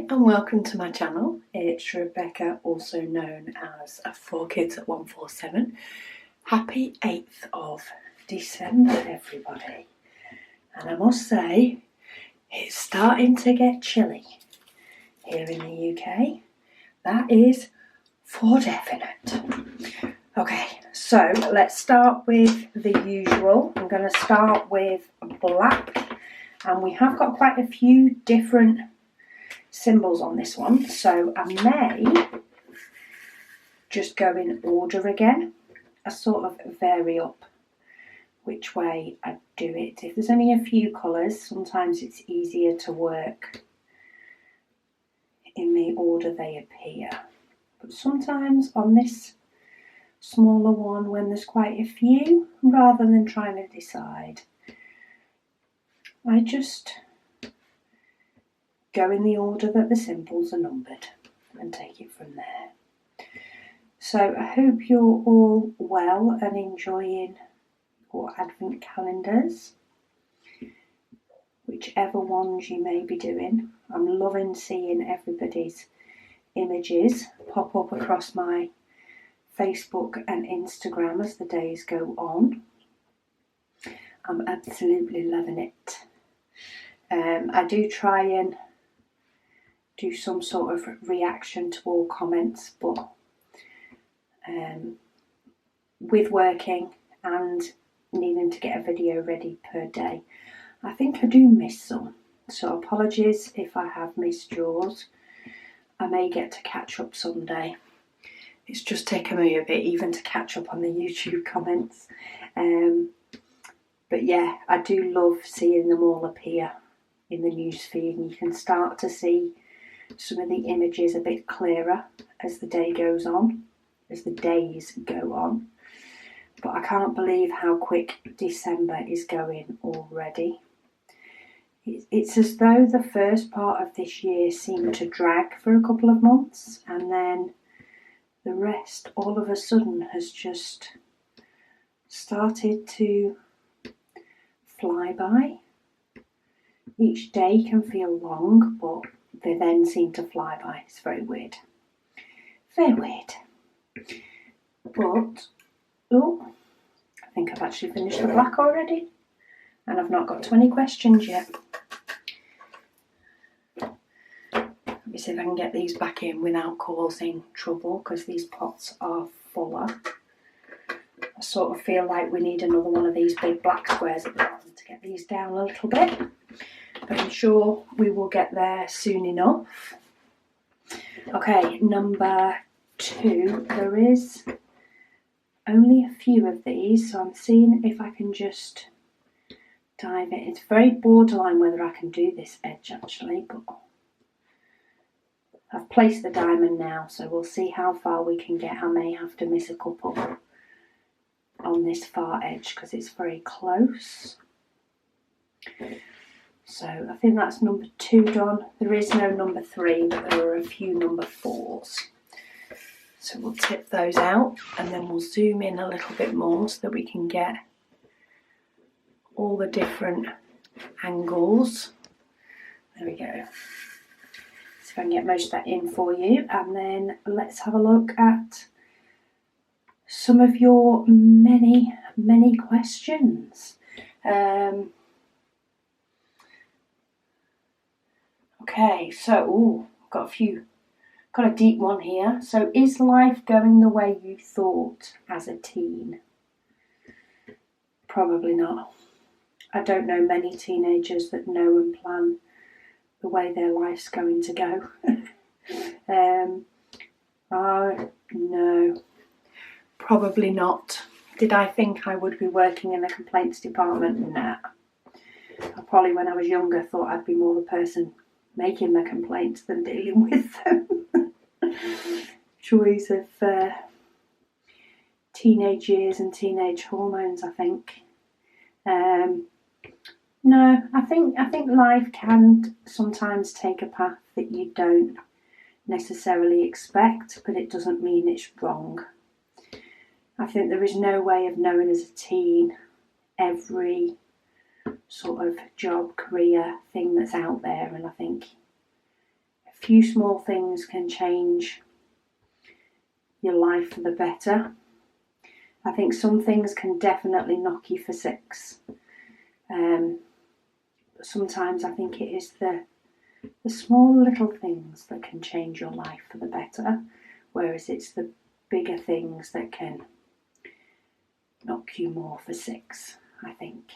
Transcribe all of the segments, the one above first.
Hi and welcome to my channel. It's Rebecca, also known as 4Kids at 147. Happy 8th of December everybody. And I must say, it's starting to get chilly here in the UK. That is for definite. Okay, so let's start with the usual. I'm going to start with black, and we have got quite a few different symbols on this one, so I may just go in order again. I sort of vary up which way I do it. If there's only a few colours, sometimes it's easier to work in the order they appear, but sometimes on this smaller one, when there's quite a few, rather than trying to decide, I just go in the order that the symbols are numbered and take it from there. So I hope you're all well and enjoying your advent calendars, whichever ones you may be doing. I'm loving seeing everybody's images pop up across my Facebook and Instagram as the days go on. I'm absolutely loving it. I do try and do some sort of reaction to all comments, but with working and needing to get a video ready per day, I think I do miss some. So apologies if I have missed yours. I may get to catch up someday. It's just taken me a bit even to catch up on the YouTube comments. But yeah, I do love seeing them all appear in the newsfeed, and you can start to see some of the images a bit clearer as the day goes on, as the days go on. But I can't believe how quick December is going already. It's as though the first part of this year seemed to drag for a couple of months, and then the rest all of a sudden has just started to fly by. Each day can feel long, but they then seem to fly by. It's very weird. Very weird. But, oh, I think I've actually finished the black already. And I've not got to any questions yet. Let me see if I can get these back in without causing trouble, because these pots are fuller. I sort of feel like we need another one of these big black squares at the bottom to get these down a little bit. But I'm sure we will get there soon enough. Okay, number 2. There is only a few of these, so I'm seeing if I can just dive in. It's very borderline whether I can do this edge actually, but I've placed the diamond now, so we'll see how far we can get. I may have to miss a couple on this far edge because it's very close. So I think that's number 2 done. There is no number 3, but there are a few number 4s. So we'll tip those out and then we'll zoom in a little bit more so that we can get all the different angles. There we go. See if I can get most of that in for you. And then let's have a look at some of your many questions. Okay, so got a deep one here. So, is life going the way you thought as a teen? Probably not. I don't know many teenagers that know and plan the way their life's going to go. No, probably not. Did I think I would be working in the complaints department? Nah. I probably, when I was younger, thought I'd be more the person making the complaints than dealing with them. Joys of teenage years and teenage hormones, I think. No, I think life can sometimes take a path that you don't necessarily expect, but it doesn't mean it's wrong. I think there is no way of knowing as a teen every sort of job, career thing that's out there, and I think few small things can change your life for the better. I think some things can definitely knock you for six. But sometimes I think it is the small little things that can change your life for the better, whereas it's the bigger things that can knock you more for six, I think.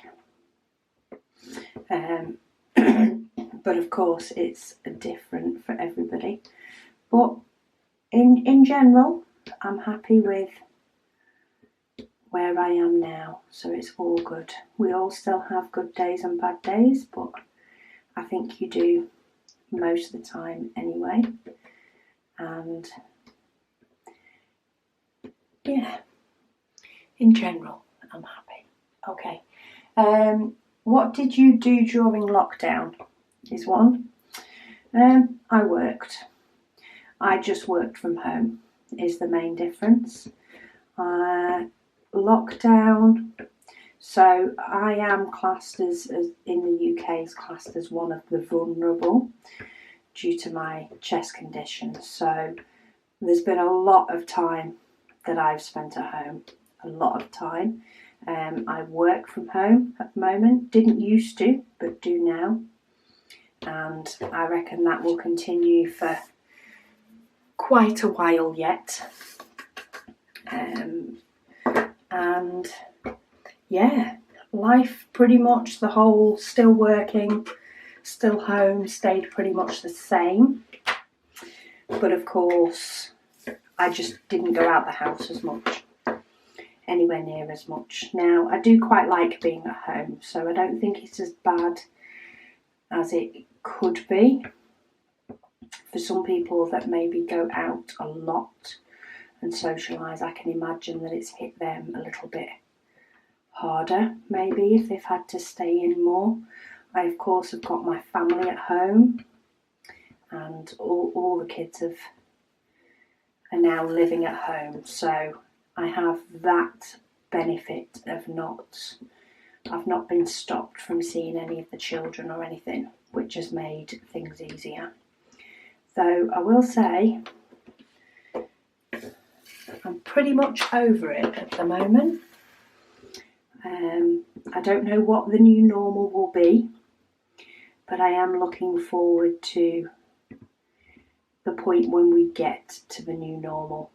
But of course it's different for everybody. But in general, I'm happy with where I am now, so it's all good. We all still have good days and bad days, but I think you do most of the time anyway. And yeah, in general, I'm happy. Okay. What did you do during lockdown? Is one. I worked. I just worked from home is the main difference. Lockdown. So I am classed as in the UK is classed as one of the vulnerable due to my chest condition. So there's been a lot of time that I've spent at home. A lot of time. I work from home at the moment. Didn't used to, but do now. And I reckon that will continue for quite a while yet. And yeah, life pretty much the whole, still working, still home, stayed pretty much the same. But of course, I just didn't go out the house as much, anywhere near as much. Now, I do quite like being at home, so I don't think it's as bad as it could be. For some people that maybe go out a lot and socialise, I can imagine that it's hit them a little bit harder, maybe, if they've had to stay in more. I, of course, have got my family at home, and all the kids are now living at home, so I have that benefit of I've not been stopped from seeing any of the children or anything, which has made things easier. Though I will say, I'm pretty much over it at the moment. I don't know what the new normal will be, but I am looking forward to the point when we get to the new normal.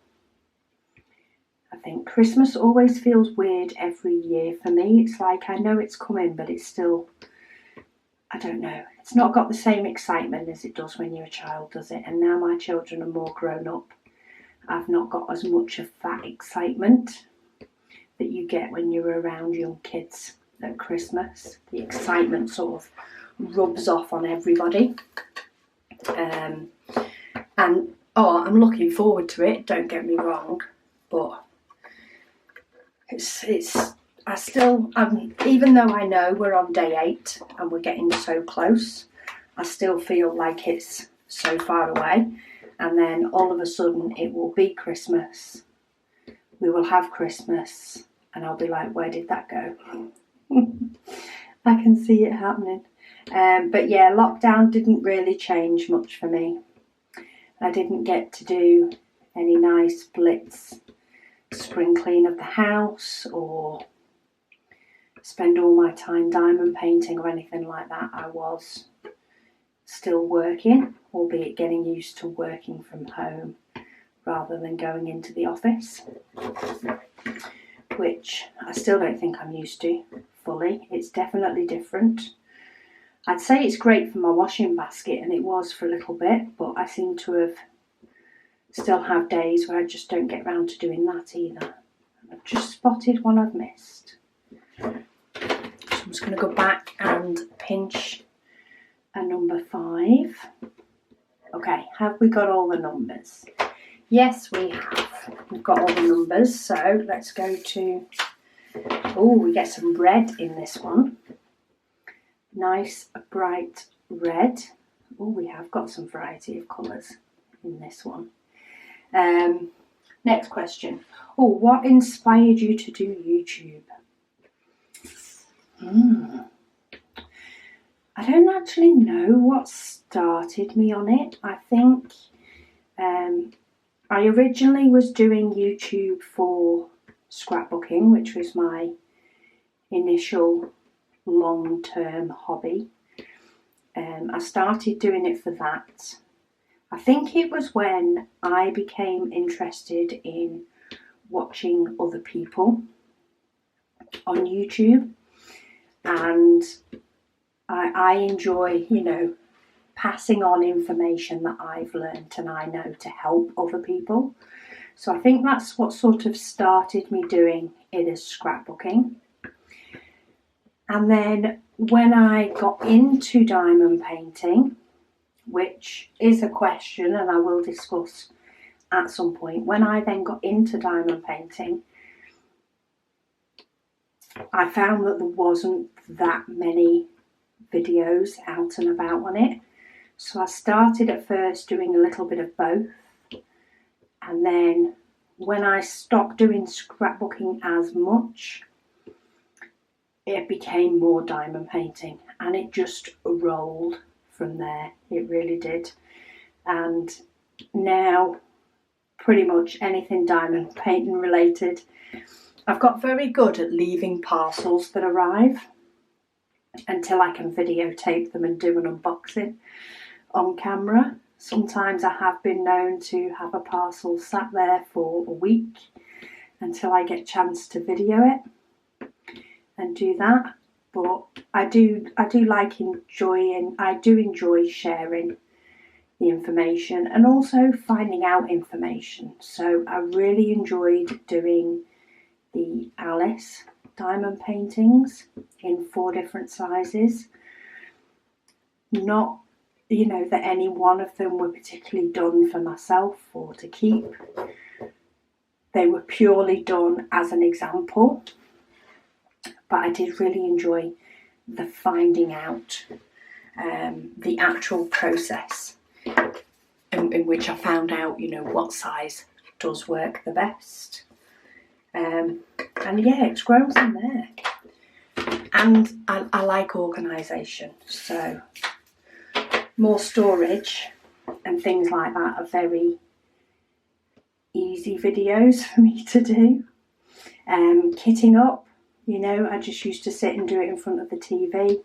I think Christmas always feels weird every year for me. It's like I know it's coming, but it's still, I don't know. It's not got the same excitement as it does when you're a child, does it? And now my children are more grown up. I've not got as much of that excitement that you get when you're around young kids at Christmas. The excitement sort of rubs off on everybody. I'm looking forward to it, don't get me wrong, but even though I know we're on day 8 and we're getting so close, I still feel like it's so far away. And then all of a sudden it will be Christmas. We will have Christmas, and I'll be like, where did that go? I can see it happening. But yeah, lockdown didn't really change much for me. I didn't get to do any nice blitz spring clean of the house or spend all my time diamond painting or anything like that. I was still working, albeit getting used to working from home rather than going into the office, which I still don't think I'm used to fully. It's definitely different. I'd say it's great for my washing basket, and it was for a little bit, but I seem to still have days where I just don't get round to doing that either. I've just spotted one I've missed. So I'm just going to go back and pinch a number 5. Okay, have we got all the numbers? Yes, we have. We've got all the numbers, so let's go to... Oh, we get some red in this one. Nice, bright red. Oh, we have got some variety of colours in this one. Next question. Oh, what inspired you to do YouTube? I don't actually know what started me on it. I think I originally was doing YouTube for scrapbooking, which was my initial long-term hobby. I started doing it for that. I think it was when I became interested in watching other people on YouTube, and I enjoy, passing on information that I've learned and I know to help other people. So I think that's what sort of started me doing it as scrapbooking. And then when I got into diamond painting, which is a question and I will discuss at some point, when I then got into diamond painting, I found that there wasn't that many videos out and about on it. So I started at first doing a little bit of both, and then when I stopped doing scrapbooking as much, it became more diamond painting, and it just rolled from there. It really did. And now pretty much anything diamond painting related. I've got very good at leaving parcels that arrive until I can videotape them and do an unboxing on camera. Sometimes I have been known to have a parcel sat there for a week until I get a chance to video it and do that. But I do enjoy sharing the information and also finding out information. So I really enjoyed doing the Alice diamond paintings in 4 different sizes. Not, that any one of them were particularly done for myself or to keep. They were purely done as an example. But I did really enjoy the finding out, the actual process in which I found out, what size does work the best. And yeah, it's grown from there. And I like organisation, so more storage and things like that are very easy videos for me to do. Kitting up, I just used to sit and do it in front of the TV,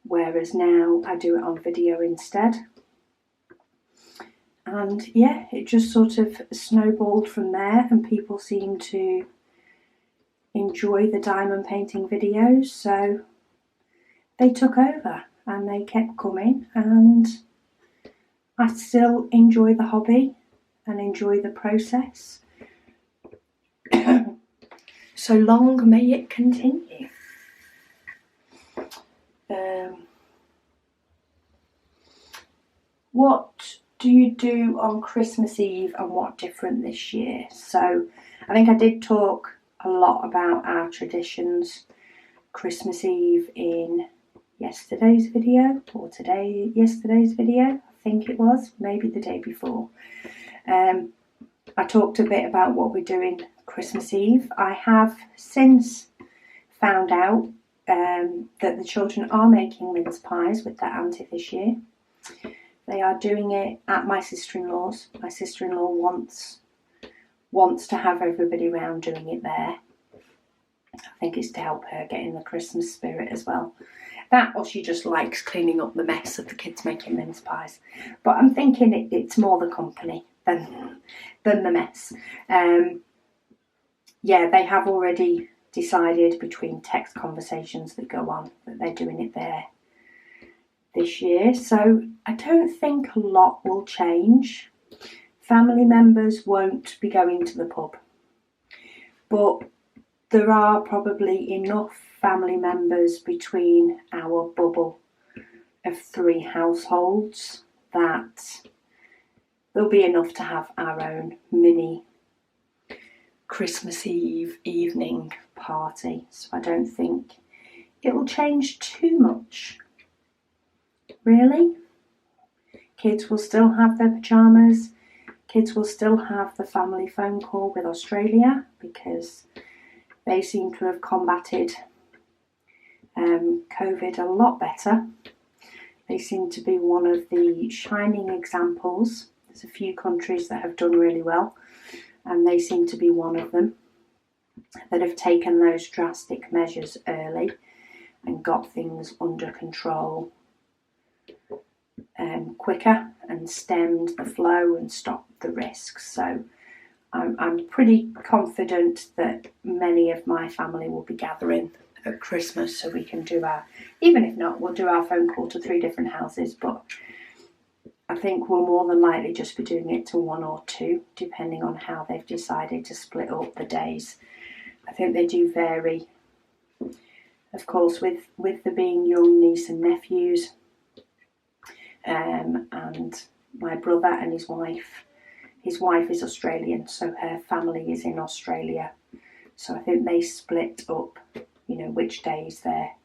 whereas now I do it on video instead. And yeah, it just sort of snowballed from there, and people seem to enjoy the diamond painting videos, so they took over and they kept coming, and I still enjoy the hobby and enjoy the process. So long may it continue. What do you do on Christmas Eve and what different this year? So I think I did talk a lot about our traditions Christmas Eve in yesterday's video, or yesterday's video, I think it was, maybe the day before. I talked a bit about what we're doing Christmas Eve. I have since found out that the children are making mince pies with their auntie this year. They are doing it at my sister-in-law's. My sister-in-law wants to have everybody round doing it there. I think it's to help her get in the Christmas spirit as well. That, or she just likes cleaning up the mess of the kids making mince pies. But I'm thinking it's more the company than the mess. Yeah, they have already decided between text conversations that go on that they're doing it there this year. So I don't think a lot will change. Family members won't be going to the pub, but there are probably enough family members between our bubble of 3 households that there'll be enough to have our own mini Christmas Eve evening party. So I don't think it'll change too much, really. Kids will still have their pyjamas. Kids will still have the family phone call with Australia because they seem to have combated COVID a lot better They seem to be one of the shining examples. There's a few countries that have done really well, and they seem to be one of them that have taken those drastic measures early and got things under control quicker and stemmed the flow and stopped the risks. So I'm pretty confident that many of my family will be gathering at Christmas, so we can do our, even if not, we'll do our phone call to 3 different houses, but I think we'll more than likely just be doing it to 1 or 2, depending on how they've decided to split up the days. I think they do vary, of course, with there being young niece and nephews, and my brother and his wife. His wife is Australian, so her family is in Australia. So I think they split up, you know, which days they're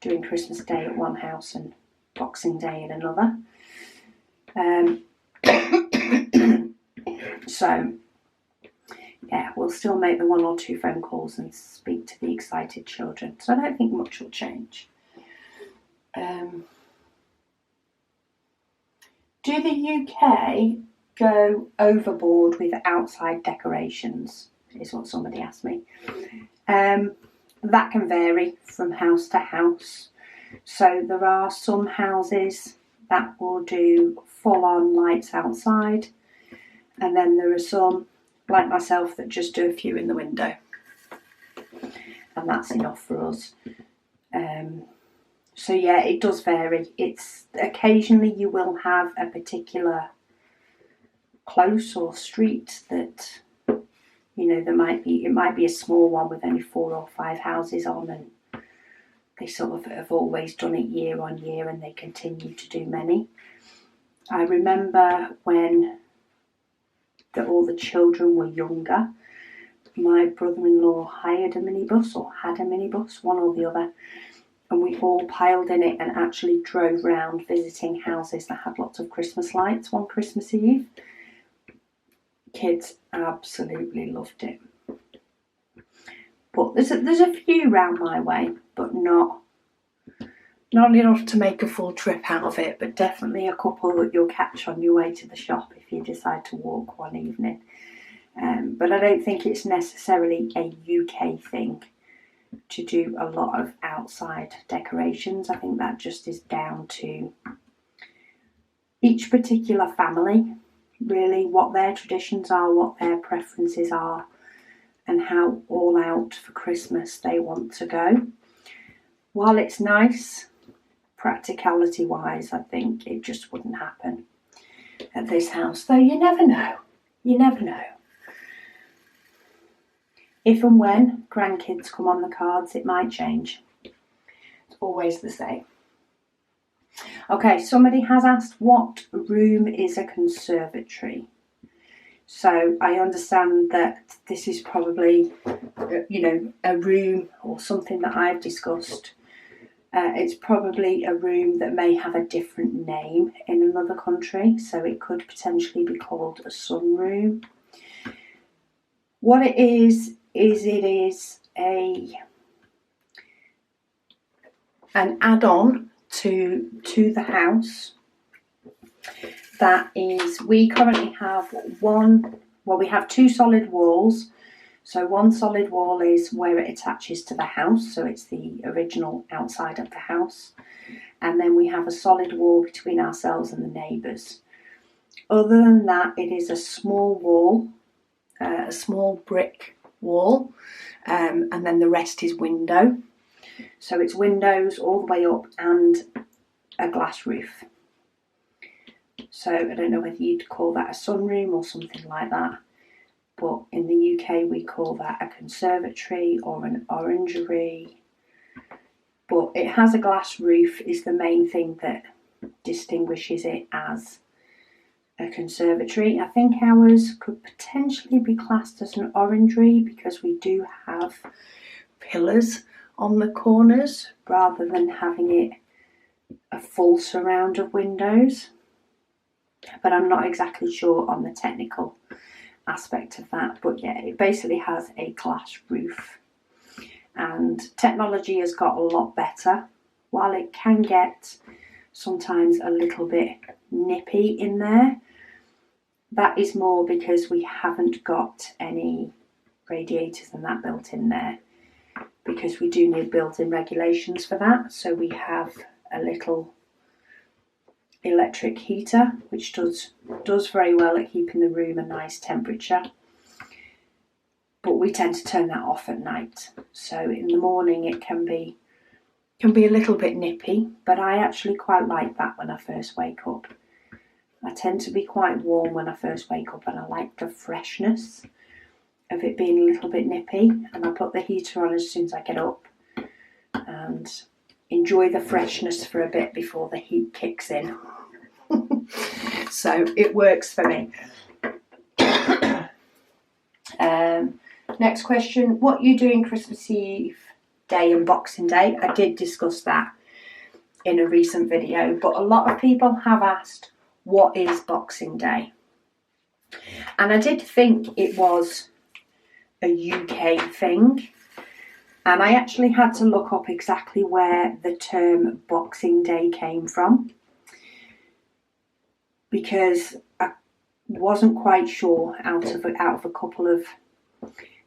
doing Christmas Day at one house and Boxing Day in another. So, yeah, we'll still make the 1 or 2 phone calls and speak to the excited children. So I don't think much will change. Do the UK go overboard with outside decorations, is what somebody asked me. That can vary from house to house. So there are some houses that will do full-on lights outside, and then there are some, like myself, that just do a few in the window, and that's enough for us. So yeah, it does vary. It's occasionally you will have a particular close or street that, you know, it might be a small one with only 4 or 5 houses on, and they sort of have always done it year on year, and they continue to do many. I remember when all the children were younger, my brother-in-law hired a minibus, or had a minibus, one or the other, and we all piled in it and actually drove round visiting houses that had lots of Christmas lights one Christmas Eve. Kids absolutely loved it. But there's a few round my way, but not enough to make a full trip out of it, but definitely a couple that you'll catch on your way to the shop if you decide to walk one evening. But I don't think it's necessarily a UK thing to do a lot of outside decorations. I think that just is down to each particular family, really, what their traditions are, what their preferences are, and how all out for Christmas they want to go. While it's nice, practicality wise, I think it just wouldn't happen at this house, though you never know. You never know. If and when grandkids come on the cards, it might change. It's always the same. Okay, somebody has asked, what room is a conservatory? So I understand that this is probably, you know, a room or something that I've discussed. It's probably a room that may have a different name in another country, so it could potentially be called a sunroom. What it is it is an add-on to the house. That is, we currently have we have 2 solid walls. So one solid wall is where it attaches to the house, so it's the original outside of the house. And then we have a solid wall between ourselves and the neighbours. Other than that, it is a small wall, a small brick wall, and then the rest is window. So it's windows all the way up and a glass roof. So I don't know whether you'd call that a sunroom or something like that, but in the UK we call that a conservatory or an orangery. But it has a glass roof is the main thing that distinguishes it as a conservatory. I think ours could potentially be classed as an orangery because we do have pillars on the corners rather than having it a full surround of windows. But I'm not exactly sure on the technical aspect of that. But yeah, it basically has a glass roof. And technology has got a lot better. While it can get sometimes a little bit nippy in there. That is more because we haven't got any radiators and that built in there, because we do need built-in regulations for that. So we have a little electric heater which does very well at keeping the room a nice temperature, but we tend to turn that off at night. So in the morning it can be a little bit nippy, but I actually quite like that when I first wake up. I tend to be quite warm when I first wake up, and I like the freshness of it being a little bit nippy, and I put the heater on as soon as I get up and enjoy the freshness for a bit before the heat kicks in. So it works for me. Next question, what are you doing Christmas Eve day and Boxing Day? I did discuss that in a recent video, but a lot of people have asked, what is Boxing Day? And I did think it was a UK thing, and I actually had to look up exactly where the term Boxing Day came from, because I wasn't quite sure out of a couple of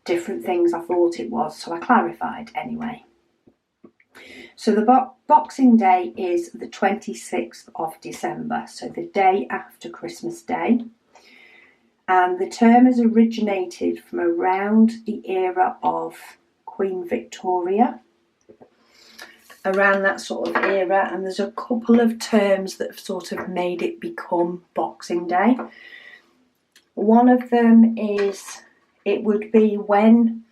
different things I thought it was, so I clarified anyway. So the Boxing Day is the 26th of December, so the day after Christmas Day. And the term has originated from around the era of Queen Victoria, around that sort of era, and there's a couple of terms that have sort of made it become Boxing Day. One of them is, it would be when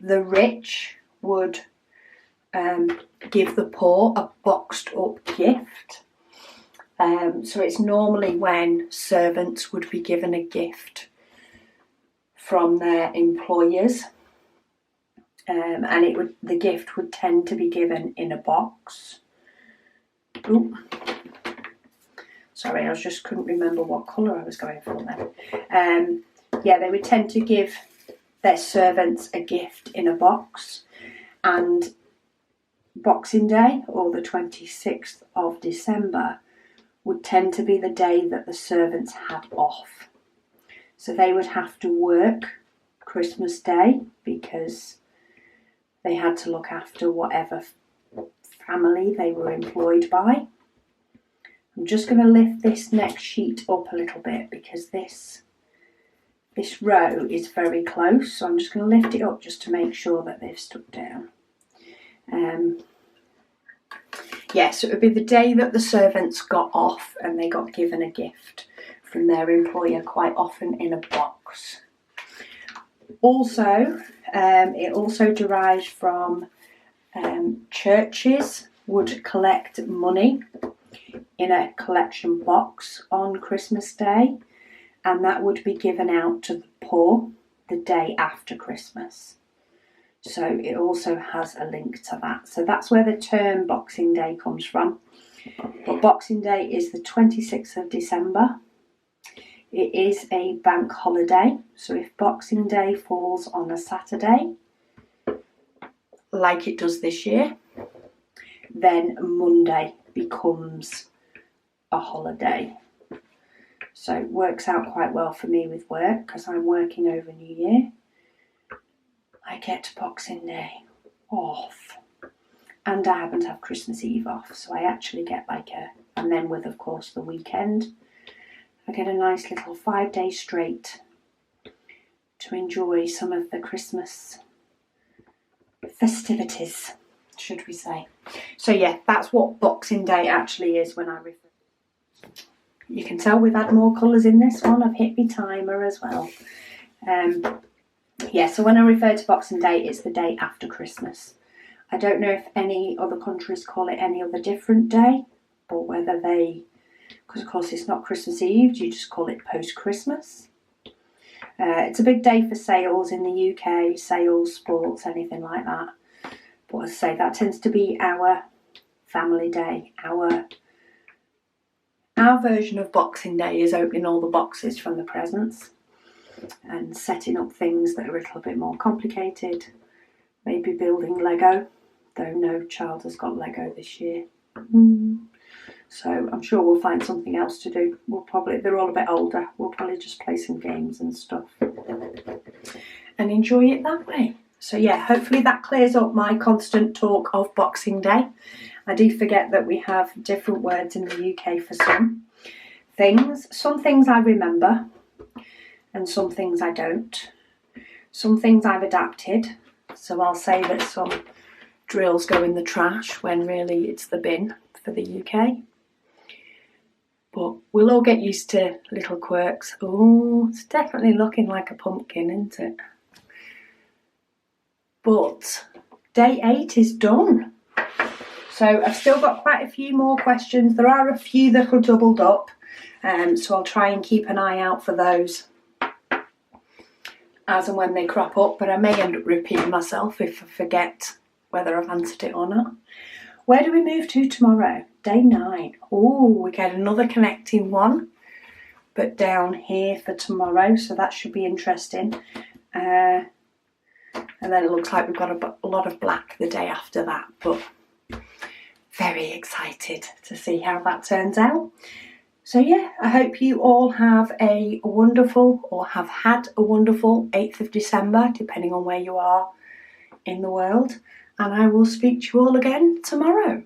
the rich would give the poor a boxed up gift. So it's normally when servants would be given a gift from their employers, and the gift would tend to be given in a box. Ooh. Sorry, I just couldn't remember what colour I was going for then. Yeah, they would tend to give their servants a gift in a box, and Boxing Day, or the 26th of December, would tend to be the day that the servants had off. So they would have to work Christmas Day because they had to look after whatever family they were employed by. I'm just going to lift this next sheet up a little bit because this row is very close, so I'm just going to lift it up just to make sure that they've stuck down. So it would be the day that the servants got off and they got given a gift from their employer, quite often in a box. Also, it also derives from churches would collect money in a collection box on Christmas Day, and that would be given out to the poor the day after Christmas. So it also has a link to that. So that's where the term Boxing Day comes from. But Boxing Day is the 26th of December. It is a bank holiday. So if Boxing Day falls on a Saturday, like it does this year, then Monday becomes a holiday. So it works out quite well for me with work because I'm working over New Year. I get Boxing Day off, and I happen to have Christmas Eve off, so I actually get and then with of course the weekend, I get a nice little 5 days straight to enjoy some of the Christmas festivities, should we say. So yeah, that's what Boxing Day actually is when I refer. You can tell we've had more colours in this one. I've hit my timer as well. So when I refer to Boxing Day, it's the day after Christmas. I don't know if any other countries call it any other different day, or whether because of course it's not Christmas Eve, you just call it post-Christmas. It's a big day for sales in the UK, sales, sports, anything like that. But as I say, that tends to be our family day. Our version of Boxing Day is opening all the boxes from the presents and setting up things that are a little bit more complicated. Maybe building Lego, though no child has got Lego this year. So I'm sure we'll find something else to do. They're all a bit older. We'll probably just play some games and stuff and enjoy it that way. So yeah, hopefully that clears up my constant talk of Boxing Day. I do forget that we have different words in the UK for some things. Some things I remember and some things I don't. Some things I've adapted. So I'll say that some drills go in the trash when really it's the bin for the UK. But we'll all get used to little quirks. Oh, it's definitely looking like a pumpkin, isn't it? But day 8 is done. So I've still got quite a few more questions. There are a few that are doubled up. So I'll try and keep an eye out for those as and when they crop up. But I may end up repeating myself if I forget whether I've answered it or not. Where do we move to tomorrow? Day 9. Oh, we get another connecting one, but down here for tomorrow. So that should be interesting. And then it looks like we've got a lot of black the day after that, but very excited to see how that turns out. So yeah, I hope you all have a wonderful, or have had a wonderful 8th of December, depending on where you are in the world. And I will speak to you all again tomorrow.